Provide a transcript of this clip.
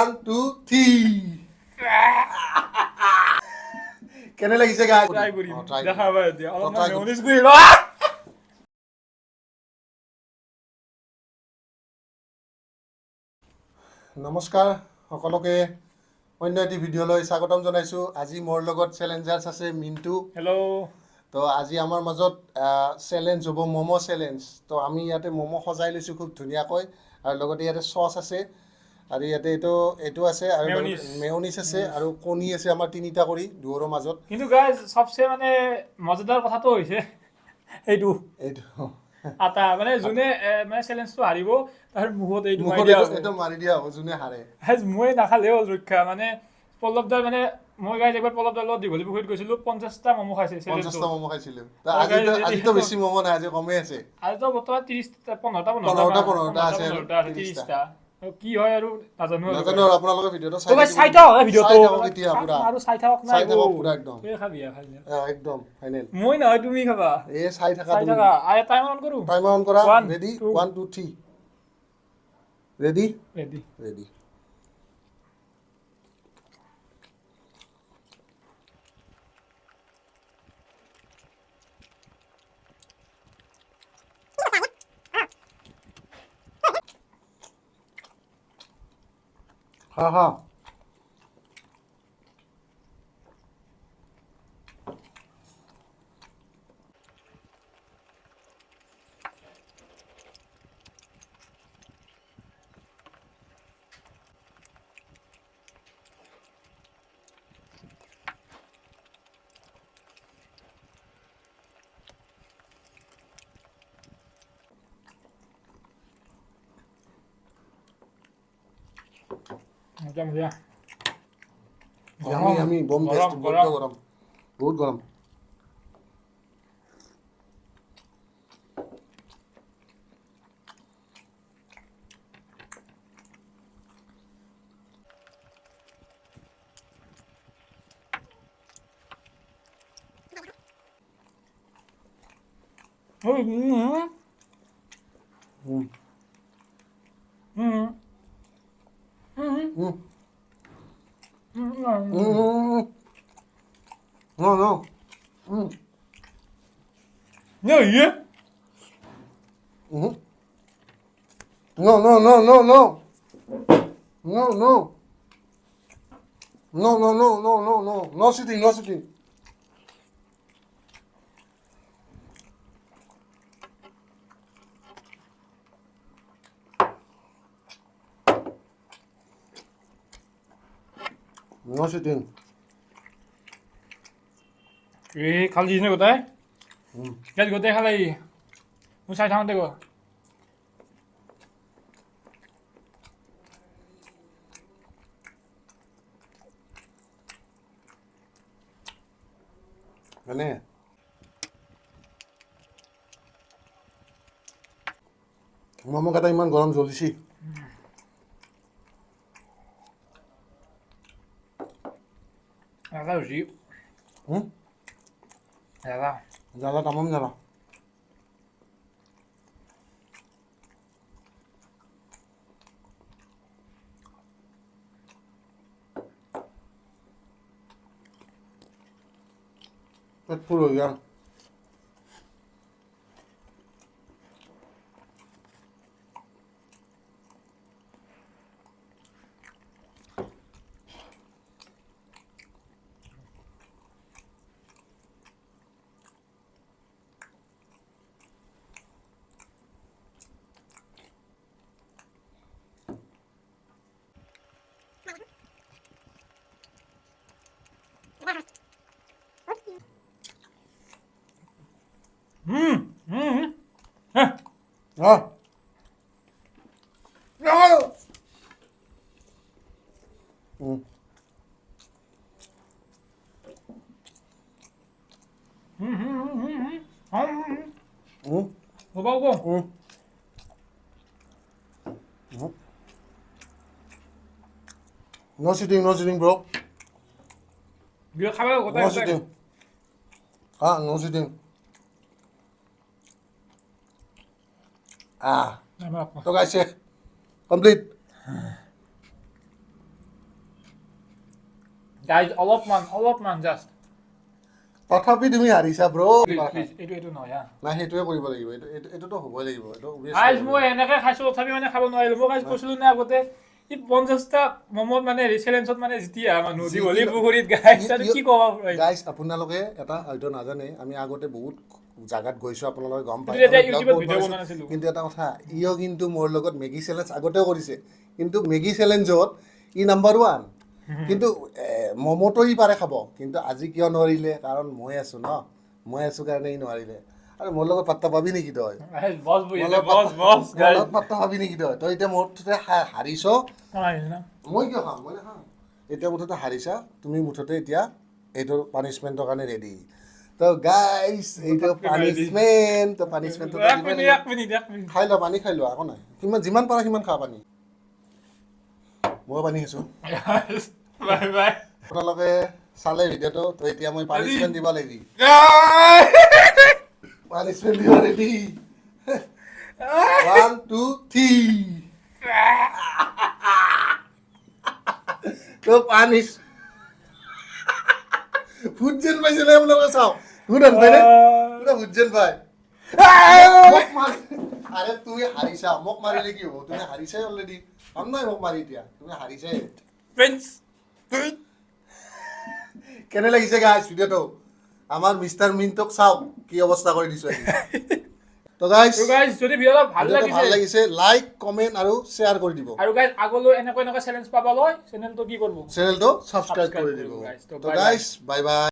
1, 2, 3. কেনে লাগিছে গাই? ট্ৰাই কৰিম ট্ৰাই দেখা পাবা এতিয়া অলপমান try মেয়নিজ কৰি ল নমস্কাৰ সকলোকে অন্য এটি ভিডিঅ'লৈ স্বাগতম জনাইছোঁ। আজি মোৰ লগত চেলেঞ্জাৰ্ছ আছে মিণ্টু। হেল্ল' তো আজি আমাৰ মাজত চেলেঞ্জ হ'ব ম'ম' চেলেঞ্জ। তো আমি ইয়াতে ম'ম' সজাই লৈছোঁ খুব ধুনীয়াকৈ আৰু লগতে ইয়াতে চচ আছে আৰু ইয়াতে এইটো আছে আৰু লগতে মেয়নিজ আছে আৰু কণী আছে আমাৰ 3টা কৰি দুয়োৰৰ মাজত। কিন্তু গাইজ সবচে মানে মজাদাৰ কথাটো হৈছে এইটো আটা মানে যোনে মানে চেলেঞ্জটো হাৰিব তাৰ মুখত এইটো মাৰি দিয়া হ'ব। এইটো মাৰি দিয়া হ'ব যোনে হাৰে। মই নাখালেও হ'ল ৰক্ষা মানে পল্লৱদাৰ মানে মই গাইজ একবাৰ পল্লৱদাৰ লগত দীঘলী পুখুৰীত গৈছিলোঁ 50টা ম'ম' খাইছে 50টা ম'ম' খাইছিলোঁ। আজিতো বেছি ম'ম' নাই, আজি কমেই আছে। আজিতো বৰ্তমান 15টা 15টা আছে আৰু 30টা কি হয় আৰু নাজানো আৰু আপোনালোকে ভিডিঅ'টো চাই থাকক ভিডিঅ'টো কেতিয়া পুৰা আৰু চাই থাকক নাই পুৰা একদম খাবি একদম ফাইনেল। মই নহয় তুমি খাবা চাই থাকা আৰু টাইম অন কৰো টাইমাৰ অন কৰা। 1 ৰেডি 2 1 2 3 ৰেডি ৰেডি ৰেডি। হা মজা মজা আমি বম টেষ্ট বহুত গৰম বহুত গৰম। No. No, yeah. No. No sitting. No sitting. খালি দিছ নে গোটাই গোটাই খালাই মই চাই থাকোঁতে গ'ল মানে ম'ম' কেইটা ইমান গৰম জ্বলিছে। দাদা হৈছে দাদা জ্বালা তামাম জ্বালা। পেট ফুল হৈ গ'ল। No sitting, bro. বিয়া খাব গোটাই No sitting. No sitting. So guys, complete. Guys অলপমান জাষ্ট তথাপি তুমি হাৰিছা ব্ৰ এইটো নহয় হা নাই সেইটোৱে কৰিব লাগিব এইটোতো হ'বই লাগিব এইটো গাইজ মই এনেকে খাইছো তথাপি মানে খাব নোৱাৰিলো মই গাইজ কৈছিলো না আগতে ই 50টা মমত মানে ৰিচেলেঞ্চত মানে জিতিয়া মানুহ দীঘলী পুখুৰীত গাইজ আৰু কি ক'ব গাইজ আপোনালোকে এটা হয়তো নাজানে আমি আগতে বহুত জাগাত গৈছো আপোনালোকে গম পায় কিন্তু এটা কথা ইও কিন্তু মোৰ লগত মেগী চেলেঞ্জ আগতেও কৰিছে কিন্তু মেগী চেলেঞ্জত ই নাম্বাৰ 1 কিন্তু মমতো ই পাৰে খাব কিন্তু আজি কিয় নোৱাৰিলে কাৰণ মই আছো ন মই আছো কাৰণে ই নোৱাৰিলে আৰু মোৰ লগত পাত্তা পাবি নেকি তই পাত্তা পাবি নেকি তই এতিয়া মোৰ হাৰিছ মই কিয় খাম মই নাখাম এতিয়া মুঠতে হাৰিছা তুমি মুঠতে এতিয়া এইটো পানিছমেণ্টৰ কাৰণে ৰেডি তো গাইজ এইটো পানিছমেণ্ট খাই লোৱা পানী খাই লোৱা একো নাই যিমান পাৰা সিমান খোৱা পানী মই পানী খাইছোঁ আপোনালোকে চালে ভিডিঅ'টো তো এতিয়া মই পানিছমেণ্ট দিব ৰেডি পানিছমেণ্ট দিব ৰেডি 1 2 3 তো পানিছ ভূত যেন পাইছে নে আপোনালোকে চাওক ভূত পাইনে ভূত যেন পাই আৰে তুমি হাৰিছা মোক মাৰিলে কি হ'ব তুমি হাৰিছাই অলৰেডি কাম নাই মোক মাৰি এতিয়া তুমি হাৰিছাই কেনে লাগিছে গাইজ ভিডিঅ'টো আমাৰ মিষ্টাৰ মিণ্টক চাওক কি অৱস্থা কৰি দিছো তো গাইজ যদি ভিডিঅ'টো ভাল লাগিছে লাইক কমেণ্ট আৰু শ্বেয়াৰ কৰি দিব আৰু গাইজ আগলৈ এনেকুৱা চেলেঞ্জ পাবলৈ চেনেলটো কি কৰিব চেনেলটো সাবস্ক্ৰাইব কৰি দিব তো গাইজ বাই বাই